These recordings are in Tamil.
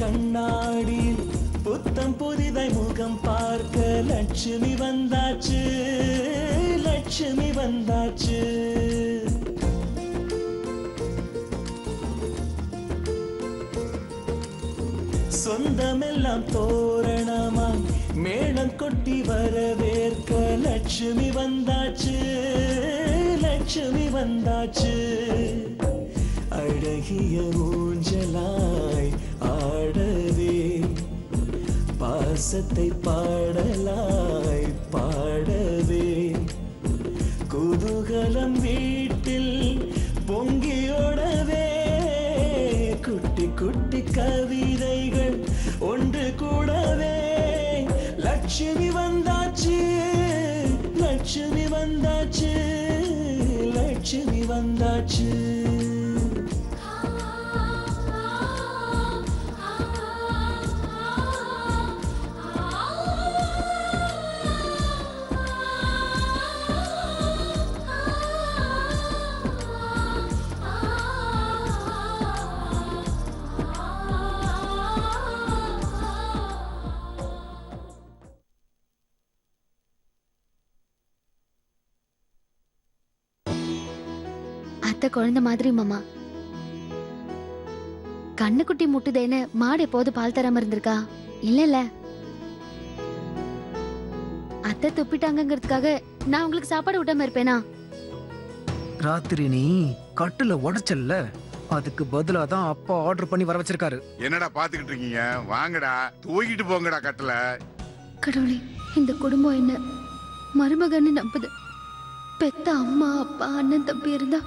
கண்ணாடியில் புத்தம் புதிதாய் முகம் பார்க்க லட்சுமி வந்தாச்சு, லட்சுமி வந்தாச்சு. சொந்தமெல்லாம் தோரணமா மேளம் கொட்டி வரவேற்க லட்சுமி வந்தாச்சு, லட்சுமி வந்தாச்சு. அழகிய ஊஞ்சலாய் ஆடவே பாசத்தை பாடலாய் பாடவே குதூகலம் வீட்டில் பொங்கியோடவே குட்டி குட்டி கவிதைகள் ஒன்று கூடவே லட்சுமி வந்தாச்சு, லட்சுமி வந்தாச்சு, லட்சுமி வந்தாச்சு. அத்தை குழந்தை மாதிரி மாமா. கண்ணுக்குட்டி முட்டுதேன்னு மாடு எப்போது பால் தராம இருந்திருக்கா? இல்ல அத்தை துப்பிட்டாங்கிறதுக்காக நான் உங்களுக்கு சாப்பாடு விட்டாம இருப்பேனா? ராத்திரி நீ கட்டுல உடைச்சல்ல, அதுக்கு பதிலா தான் அப்பா ஆர்டர் பண்ணி வர வச்சிருக்காரு. என்னடா பாத்துக்கிட்டு இருக்கீங்க? வாங்கடா, தூக்கிட்டு போங்கடா கட்டுல. கடவுளே, இந்த குடும்பம் என்ன மருமகன்னு நம்புது. பெத்த அம்மா அப்பா அண்ணன் தம்பி இருந்தா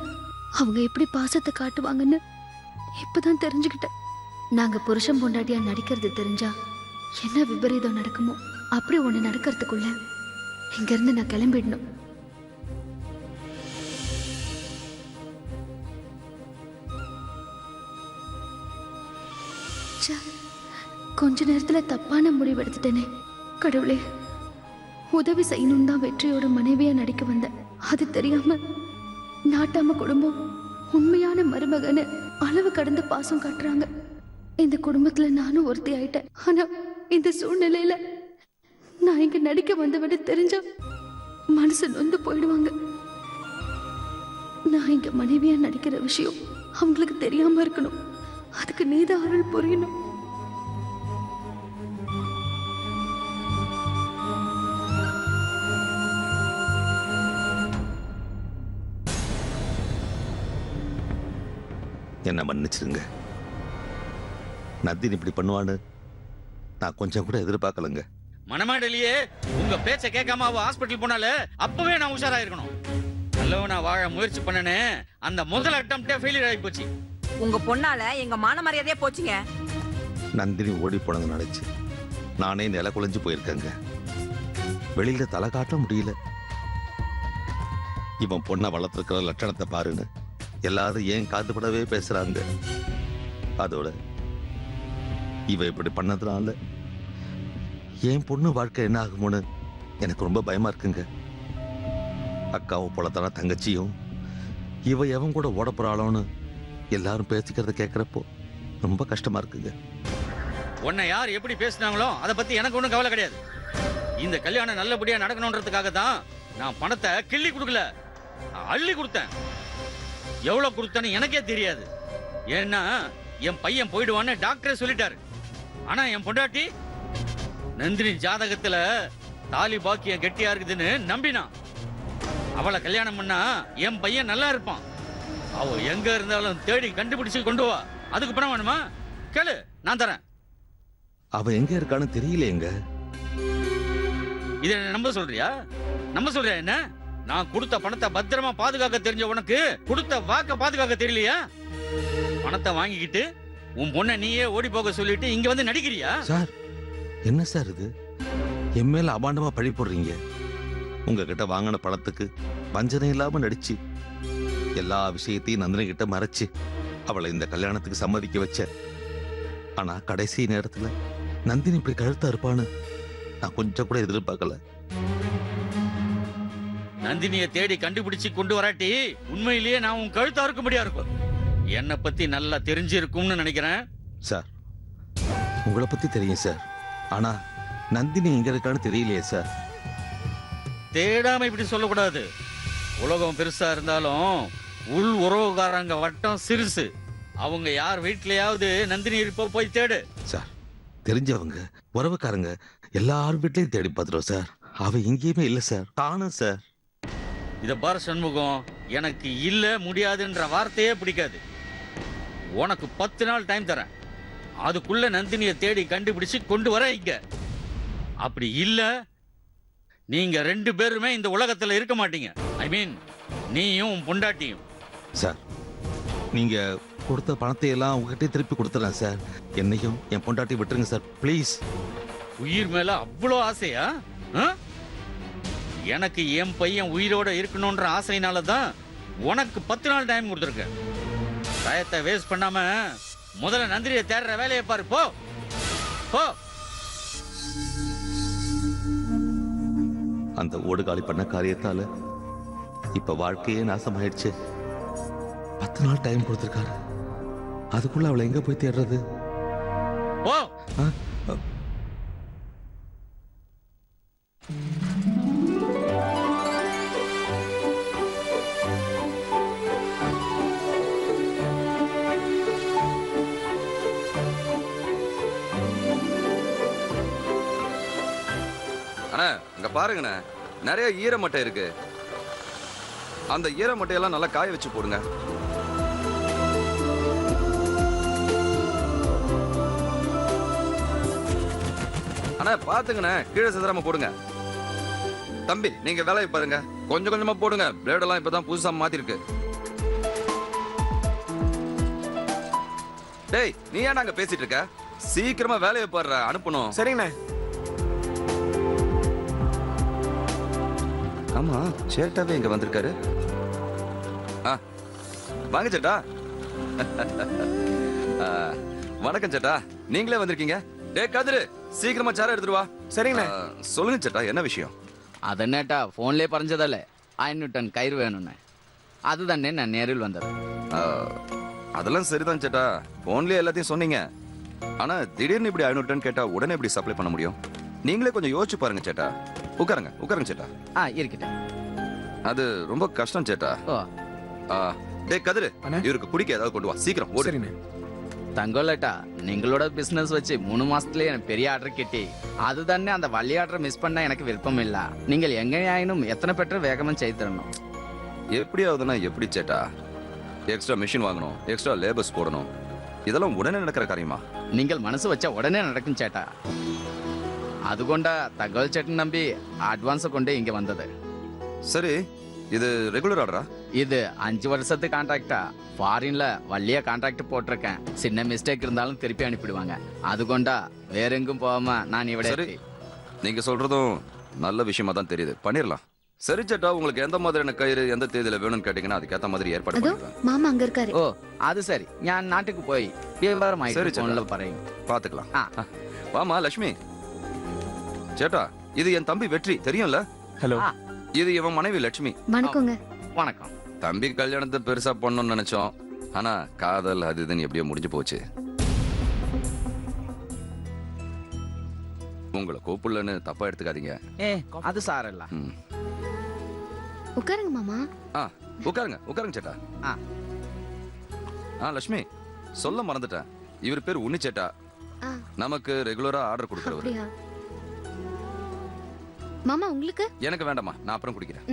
அவங்க எப்படி பாசத்தை காட்டுவாங்கன்னு இப்பதான் தெரிஞ்சுக்கிட்டேன். நாங்க புருஷன் பொண்டாட்டியா நடிக்கிறது தெரிஞ்சா என்ன விபரீதம் நடக்குமோ அப்படி ஒண்ணு நடக்கிறதுக்குள்ள இங்க இருந்து நான் கிளம்பிடணும். கொஞ்ச நேரத்துல தப்பான முடிவு எடுத்துட்டேனே. கடவுளே, உதவி செய்யணும் தான் வெற்றியோட மனைவியா நடிக்க வந்தேன். அது தெரியாம நாட்டாம குடும்பம் உண்மையான மருமகன்னு அளவு கடந்த பாசம் காட்டுறாங்க. இந்த குடும்பத்துல நானும் ஒருத்தி ஆயிட்டேன். ஆனா இந்த சூழ்நிலையில நான் இங்க நடிக்க வந்தவன்னு தெரிஞ்சா மனசு நொந்து போயிடுவாங்க. நான் இங்க மனைவியா நடிக்கிற விஷயம் அவங்களுக்கு தெரியாம இருக்கணும். அதுக்கு நீதான் அருள் புரியணும். என்ன மன்னிச்சிருங்க. நந்தினி இப்படி பண்ணுவான்னு நான் கொஞ்சம் கூட எதிர்பார்க்கலங்க. மனமாடலியே உங்க பேச்ச கேட்காம அவ ஹாஸ்பிட்டல் போனால அப்பவே நான் உஷாராயிருக்கணும். நல்லவனா வாழ முயற்சி பண்ணனே, அந்த முதல் அட்டம்ப்டே ஃபெயிலியர் ஆகி போச்சு. உங்க பொண்ணால எங்க மான மரியாதையே போச்சுங்க. நந்தினி ஓடி போனது நினைச்சு நானே நில குலைஞ்சு போயிருக்கேங்க. வெளியில தலை காட்ட முடியல. இவன் பொண்ணை வளர்த்துருக்கிற லட்சணத்தை பாருன்னு எல்லாரும் ஏன் காதுபடவே பேசுறாங்க. அதோட இவ இப்படி பண்ணதுனால என் பொண்ணு வாழ்க்கை என்ன ஆகுமோன்னு எனக்கு ரொம்ப பயமா இருக்குங்க. அக்காவும் போலத்தான தங்கச்சியும் இவ எவன் கூட ஓட போறாளோன்னு எல்லாரும் பேசிக்கிறத கேட்கிறப்போ ரொம்ப கஷ்டமா இருக்குங்க. உன்னை யார் எப்படி பேசினாங்களோ அதை பத்தி எனக்கு ஒன்றும் கவலை கிடையாது. இந்த கல்யாணம் நல்லபடியா நடக்கணுன்றதுக்காக தான் நான் பணத்தை கிள்ளி கொடுக்கல, அள்ளி கொடுத்தேன். எவ்வளவு கொடுத்தேன்னு எனக்கே தெரியாது. ஏன்னா என் பையன் போயிடுவான்னு டாக்டரே சொல்லிட்டாரு. ஆனா என் பொண்டாட்டி நந்தினி ஜாதகத்துல தாலி பாக்கியம் கெட்டியா இருக்குதுன்னு நம்பினான். அவளை கல்யாணம் பண்ணா என் பையன் நல்லா இருப்பான். அவ எங்க இருந்தாலும் தேடி கண்டுபிடிச்சு கொண்டு வா. அதுக்கு பணம் வேணுமா? கேளு, நான் தரேன். அவ எங்க இருக்கான்னு தெரியலையேங்க. இதை நம்ப சொல்றியா? நம்ப சொல்றியா? என்ன நான் கொடுத்த பணத்தை பத்திரமா பாதுகாக்க தெரிஞ்ச உனக்கு கொடுத்த வாக்க பாதுகாக்க தெரியலையா? பணத்தை வாங்கிக்கிட்டு உன் பொண்ணை நீயே ஓடி போக சொல்லிட்டு இங்க வந்து நடிக்கிறியா? சார் என்ன சார் இது? என் மேல அபாண்டமா பழி போடுறீங்க. உங்ககிட்ட வாங்கின பணத்துக்கு வஞ்சனை இல்லாம நடிச்சு எல்லா விஷயத்தையும் நந்தினி கிட்ட மறைச்சு அவளை இந்த கல்யாணத்துக்கு சம்மதிக்க வச்ச. ஆனா கடைசி நேரத்துல நந்தினி இப்படி கழுத்தா இருப்பான்னு நான் கொஞ்சம் கூட எதிர்பார்க்கல. நந்தினியை தேடி கண்டுபிடிச்சு கொண்டு வராட்டி உண்மையிலேயே நான் உன் கழுத்தா இருக்க முடியா இருக்கும். என்னை பத்தி நல்லா தெரிஞ்சிருக்கும்னு நினைக்கிறேன். சார் உங்களை பத்தி தெரியும் சார், ஆனா நந்தினி எங்க இருக்கான்னு தெரியலையே சார். தேடாம இப்படி சொல்லக்கூடாது. உலகம் பெருசா இருந்தாலும் உள் உறவுகாரங்க வட்டம் சிறுசு. அவங்க யார் வீட்லயாவது நந்தினி இருப்ப போய் தேடு. சார் தெரிஞ்சவங்க உறவுக்காரங்க எல்லாரும் வீட்லயும் தேடி பார்த்துருவோம் சார். அவ எங்கேயுமே இல்லை சார். காணும் சார். இத பாரு சண்முகம், எனக்கு இல்ல முடியாதுன்ற வார்த்தையே பிடிக்காது. உனக்கு 10 நாள் டைம் தரேன். அதுக்குள்ள நந்தினியை தேடி கண்டுபிடிச்சு கொண்டு வர இங்க. அப்படி இல்ல நீங்க 2 பேருமே இந்த உலகத்துல இருக்க மாட்டீங்க. ஐ மீன் நீயும் உன் பொண்டாட்டியும். சார் நீங்க கொடுத்த பணத்தை எல்லாம் உங்ககிட்ட திருப்பி கொடுத்துறேன் சார். என்னையும் என் பொண்டாட்டி விட்டுருங்க சார் ப்ளீஸ். உயிர் மேல அவ்வளோ ஆசையா? ஆ? எனக்கு என் பையன் உயிரோட இருக்கணும்ன்ற ஆசையினால தான் உனக்கு 10 நாள் டைம் கொடுத்துருக்கேன். டயத்தை வேஸ்ட் பண்ணாம முதல்ல நந்தினியை தேடுற வேலையை பாரு. போ போ. அந்த ஓடுகாலி பண்ண காரியத்தால இப்ப வாழ்க்கையே நாசமாயிடுச்சு. 10 நாள் டைம் கொடுத்துருக்காரு. அதுக்குள்ள அவளை எங்க போய் தேடுறது? போ. ஆ? அண்ணா இங்க பாருங்கண்ணே, நிறைய ஈரமட்டை இருக்கு. அந்த ஈரமட்டையெல்லாம் நல்லா காய வச்சு போடுங்க. அண்ணா பாத்துங்கண்ணே, கீழே சிதறாம போடுங்க. தம்பி நீங்க வேலையை பாருங்க, கொஞ்சம் கொஞ்சமா போடுங்க. பிளேடெல்லாம் இப்பதான் புதுசா மாத்திருக்கு. டேய் நீ ஏன்டா அங்க பேசிட்டு இருக்க? சீக்கிரமா வேலையை பாடுற, அனுப்பணும். சரிங்கண்ணே. ஆமா சேட்டாவே இங்க வந்திருக்காரு. வாங்க சேட்டா. வணக்கம் சேட்டா, நீங்களே வந்திருக்கீங்க. டே கதிரு சீக்கிரமா சேர எடுத்துட்டு வா. சரிங்கண்ணே. சொல்லுங்க சேட்டா, என்ன விஷயம்? அதன்னேட்டா ஃபோன்லேயே പറഞ്ഞതല്ലേ 500 டன் கயிறு வேணும்னு. அதுதானே நான் நேரில் வந்தது. அதெல்லாம் சரிதான் சேட்டா, போன்லயே எல்லாத்தையும் சொன்னீங்க. ஆனா திடீர்னு இப்படி 500 டன் கேட்டா உடனே எப்படி சப்ளை பண்ண முடியும்? நீங்களே கொஞ்சம் யோசிச்சு பாருங்க சேட்டா. உட்காருங்க உட்காருங்க சேட்டா. இருக்கட்டும். அது ரொம்ப கஷ்டம் சேட்டா. ஓ டே கதிரு, இவருக்கு குடிக்க ஏதாவது கொண்டு வா சீக்கிரம். சரிண்ணே. தங்கோலட்டா நீங்களோட பிசினஸ் வச்சு 3 மாசத்துலயே எனக்கு பெரிய ஆர்டர் கிட்டி. அதுதானே அந்த வள்ளி ஆர்டர் மிஸ் பண்ண எனக்கு விருப்பம் இல்ல. நீங்கள் எங்கேயாயினும் எத்தனை பெற்ற வேகமா செய்து தரணும். எப்படியாவதுன்னா எப்படி சேட்டா? எக்ஸ்ட்ரா மிஷின் வாங்கணும், எக்ஸ்ட்ரா லேபர்ஸ் போடணும். இதெல்லாம் உடனே நடக்கிற காரியமா? நீங்கள் மனசு வச்சா உடனே நடக்கும் சேட்டா. அதுகொண்டா தகவல் சேட்டன் நம்பி அட்வான்ஸை கொண்டு இங்க வந்தது. சரி, இது ரெகுலர் ஆர்டரா? இது 5 வருஷத்து கான்ட்ராக்டா. ஃபாரின்ல வள்ளிய கான்ட்ராக்ட் போட்டிருக்கேன். சின்ன மிஸ்டேக் இருந்தாலும் திருப்பி அனுப்பிடுவாங்க. அதுகொண்டா வேற எங்கும் போகாம நான் இவட. சரி, நீங்க சொல்றதும் நல்ல விஷயமா தான் தெரியுது, பண்ணிடலாம். சரி சேட்டா, உங்களுக்கு எந்த மாதிரியான கயிறு எந்த தேதியில வேணும்னு கேட்டீங்கன்னா அதுக்கேத்த மாதிரி ஏற்பாடு பண்ணிடுவேன். மாமா அங்க இருக்காரு. ஓ அது சரி, ഞാൻ നാട്ടിക്ക് പോയി விவரമായി ഫോണിൽ പറയും. பாத்துக்கலாம். வாமா லட்சுமி. சேட்டா, இது என் தம்பி வெற்றி, தெரியும்ல? ஹலோ. இது இவன் மனைவி லட்சுமி. வணக்கங்க. வணக்கம். தம்பி கல்யாணத்தை பெருசா பண்ணணும்னு நினைச்சோம். ஆனா காதல் அது இதுன்னு எப்படியோ முடிஞ்சு போச்சு. உங்களை கூப்பிடலன்னு தப்பா எடுத்துக்காதீங்க. அது சாரல்ல. உட்காருங்க மாமா. உட்காருங்க உட்காருங்க சேட்டா. லட்சுமி சொல்ல மறந்துட்டேன், இவர் பேர் உன்னி சேட்டா. நமக்கு ரெகுலரா ஆர்டர் கொடுக்கறவர். மாமா உங்களுக்கு? எனக்கு வேண்டாமா, நான் அப்புறம் குடிக்கிறேன்.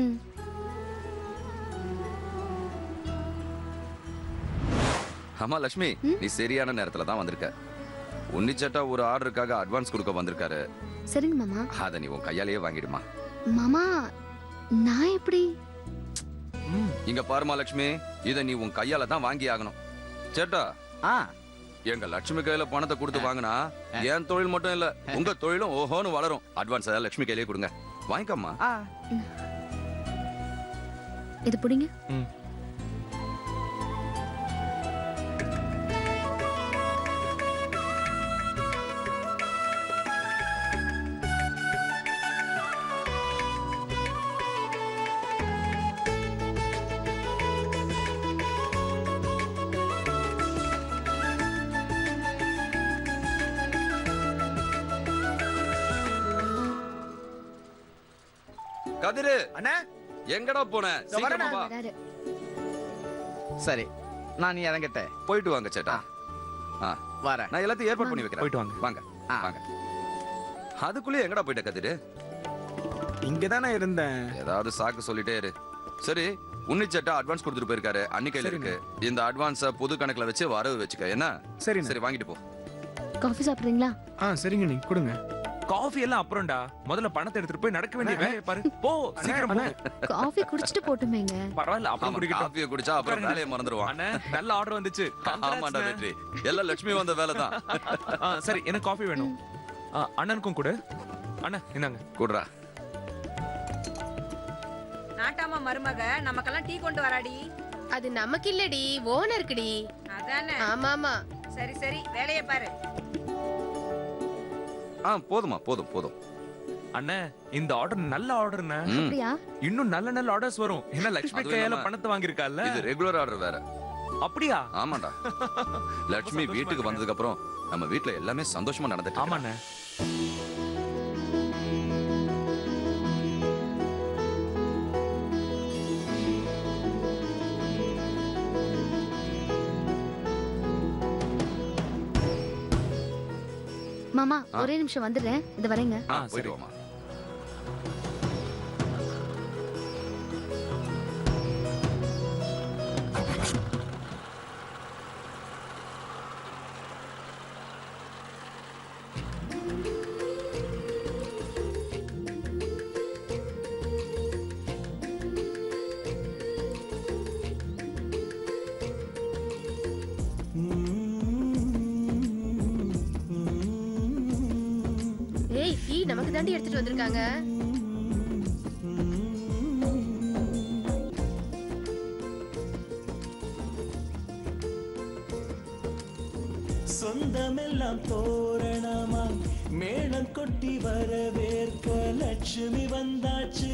ஆமா லட்சுமி, நீ சரியான நேரத்துல தான் வந்திருக்க. உன்னி சேட்டா ஒரு ஆர்டருக்காக அட்வான்ஸ் கொடுக்க வந்திருக்காரு. சரிங்க மாமா. அத நீ உன் கையாலேயே வாங்கிடுமா. மாமா நான் எப்படி? இங்க பாருமா லட்சுமி, இத நீ உன் கையால தான் வாங்கி ஆகணும். சேட்டா, எங்க லட்சுமி கையில பணத்தை கொடுத்து வாங்கினா என் தொழில் மட்டும் இல்ல உங்க தொழிலும் ஓஹோன்னு வளரும். அட்வான்ஸ் லட்சுமி கையிலே கொடுங்க, வாங்கிக்கம்மா. இது புடிங்க. கதிரு அண்ணா எங்கடா போன? சீக்கிரமா வா. வராரு. சரி நான் இறங்கிட்டேன். போயிட்டு வாங்க சேட்டா. வரேன். நான் எல்லாத்தையும் ஏற்பாடு பண்ணி வைக்கிறேன். போயிட்டு வாங்க. வாங்க வாங்க. அதுக்குள்ளே எங்கடா போயிட்ட கதிரு? இங்கதானே இருந்தேன். ஏதாவது சாக்கு சொல்லிட்டே இரு. சரி, உன்னி சேட்டா அட்வான்ஸ் கொடுத்துட்டு போயிருக்காரு, அன்னி கையில இருக்கு. இந்த அட்வான்ஸ பொது கணக்குல வச்சு வரவு வச்சுக்க என்ன? சரி சரி, வாங்கிட்டு போ. காஃபி சாப்பிடுறீங்களா? சரிங்க, நீ கொடுங்க. காஃபி எல்லாம் அப்புறம்டா, முதல்ல பணத்தை எடுத்துட்டு போய் நடக்க வேண்டிய வேலையை பாரு. போ சீக்கிரம் போ. காஃபி குடிச்சிட்டு போட்டுமேங்க. பரவாயில்ல, அப்புறம் குடிக்கட்டும். காஃபியை குடிச்சா அப்புறம் வேலையை மறந்துடுவான். அண்ணா நல்ல ஆர்டர் வந்துச்சு. ஆமாண்டா வெற்றி, எல்லாம் லட்சுமி வந்த வேலை தான். சரி, எனக்கு காஃபி வேணும். அண்ணனுக்கும் கொடு. அண்ணா இந்தாங்க. குடுறா. நாட்டாமா மருமக நமக்கெல்லாம் டீ கொண்டு வராடி. அது நமக்கு இல்லடி, ஓனருக்குடி. அதானே? ஆமா ஆமா. சரி சரி, வேலையை பாரு. போதுமா, போதும் போதும். அண்ணா இந்த ஆர்டர் நல்ல ஆர்டர்ண்ணா. அப்படியா? இன்னும் நல்ல நல்ல ஆர்டர்ஸ் வரும். என்ன லட்சுமி கையால பணத்தை வாங்கிருக்கால? இது ரெகுலர் ஆர்டர் வேற. அப்படியா? ஆமாண்டா. லட்சுமி வீட்டுக்கு வந்ததுக்கு அப்புறம் நம்ம வீட்ல எல்லாமே சந்தோஷமா நடந்துட்டு. ஆமாண்ணே. மாமா ஒரே நிமிஷம் வந்துடுறேன். இது வரேங்க. போயிட்டு வாமா. ஏய், டீ நமக்கு தாண்டி எடுத்துட்டு வந்திருக்காங்க. சொந்தமெல்லாம் தோரணமா மேளம் கொட்டி வரவேற்க லட்சுமி வந்தாச்சு,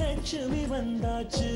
லட்சுமி வந்தாச்சு.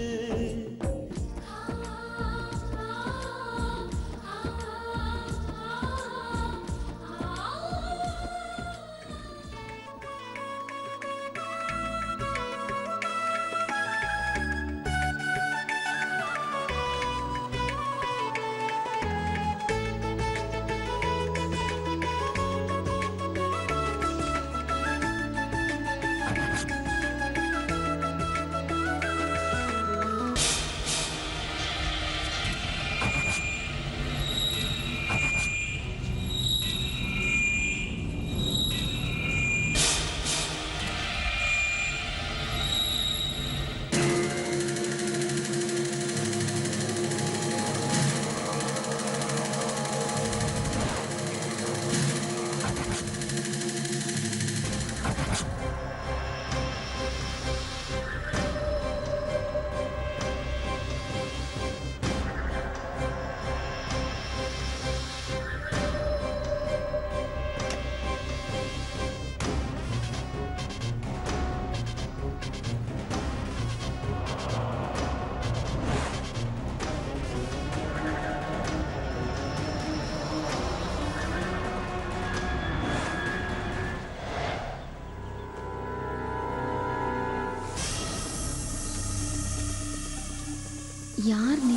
யார் நீ?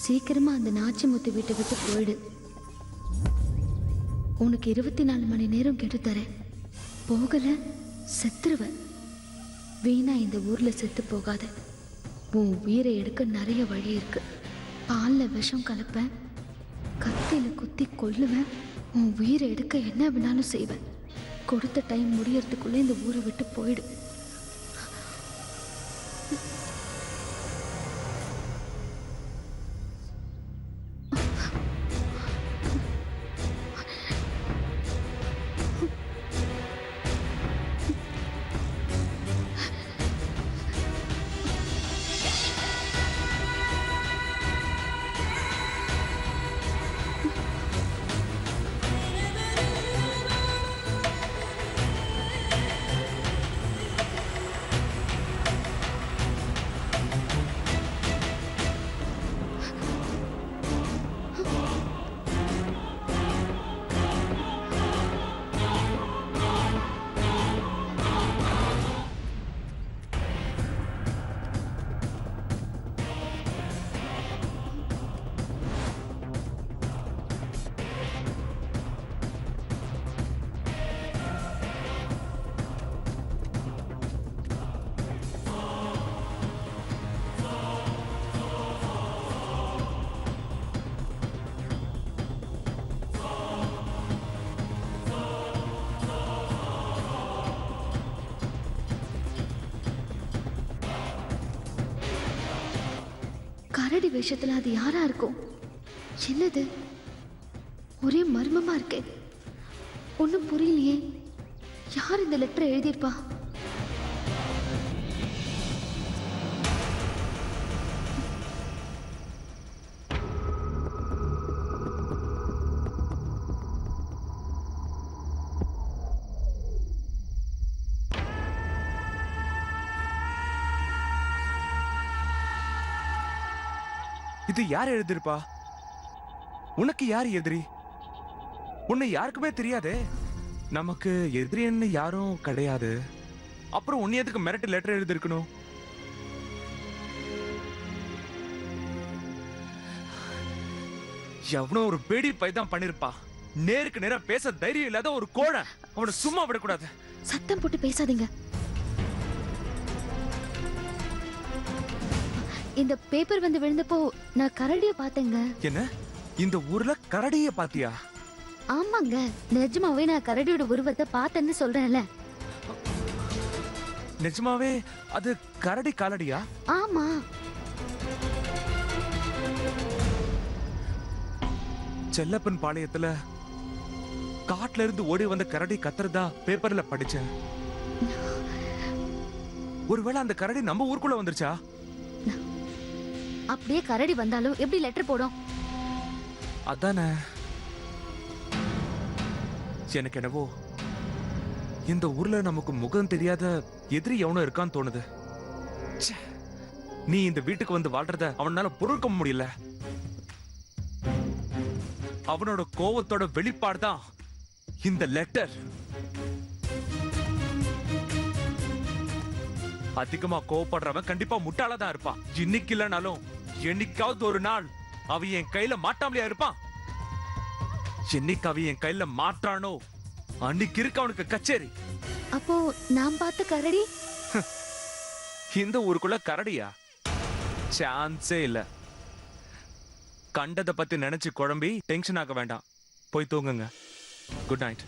சீக்கிரமா அந்த நாச்சிமுத்து வீட்டை விட்டு போயிடு. உனக்கு 24 மணி நேரம் கெட்டு தரேன். போகல செத்துருவ. வீணா இந்த ஊர்ல செத்து போகாத. உன் உயிரை எடுக்க நிறைய வழி இருக்கு. பால்ல விஷம் கலப்பேன், கத்தியில குத்தி கொல்லுவேன், உன் உயிரை எடுக்க என்ன வேணாலும் செய்வேன். கொடுத்த டைம் முடியறதுக்குள்ள இந்த ஊரை விட்டு போயிடு. கரடி வேஷத்துல அது யாரா இருக்கும்? என்னது ஒரே மர்மமா இருக்கே. ஒன்னும் புரியலையே. யார் இந்த லெட்டரை எழுதியிருப்பா? இது யார் எழுதிருப்பா? உனக்கு யார் எதிரி? உன்னை யாருக்குமே தெரியாதே. நமக்கு எதிரின்னு யாரும் கிடையாது. அப்புறம் உன்னை எதுக்கு மிரட்டு லெட்டர் எழுதிருக்கணும்? எவனோ ஒரு பேடி பைதான் பண்ணிருப்பா. நேருக்கு நேரா பேச தைரியம் இல்லாத ஒரு கோழை. அவனை சும்மா விடக்கூடாது. சத்தம் போட்டு பேசாதீங்க. இந்த பேப்பர் வந்து விழுந்தப்போ நான் கரடிய பார்த்தேங்க. என்ன? இந்த ஊர்ல கரடிய பாத்தியா? ஆமாங்க, நிஜமாவே நான் கரடியோட உருவத்தை பார்த்தேன்னு சொல்றேன்ல. நிஜமாவே அது கரடி காலடியா? ஆமா. செல்லப்பன் பாளையத்துல காட்டுல இருந்து ஓடி வந்த கரடி கத்துறதா பேப்பர்ல படிச்சேன். ஒருவேளை அந்த கரடி நம்ம ஊருக்குள்ள வந்துருச்சா? அப்படியே கரடி வந்தாலும் எப்படி லெட்டர் போடும்? அதானே. எனக்கு என்னவோ இந்த ஊர்ல நமக்கு முகம் தெரியாத எதிரி எவனோ இருக்கான்னு தோணுது. நீ இந்த வீட்டுக்கு வந்து வாழ்றத அவனால பொறுக்க முடியல. அவனோட கோவத்தோட வெளிப்பாடுதான் இந்த லெட்டர். அதிகமா கோவப்படுறவன் கண்டிப்பா முட்டாளதான் இருப்பான். இன்னைக்கு இல்லைனாலும் என்னைக்காவது ஒரு நாள் அவன் என் கையில மாட்டாமலையா இருப்பான். என்னைக்கு அவன் என் கையில மாட்டானோ அன்னைக்கு இருக்கு அவனுக்கு கச்சேரி. அப்போ நான் பார்த்த கரடி இந்த ஊருக்குள்ள கரடியா? சான்ஸே இல்ல. கண்டதை பத்தி நினைச்சு குழம்பி டென்ஷன் ஆக வேண்டாம். போய் தூங்குங்க. Good night.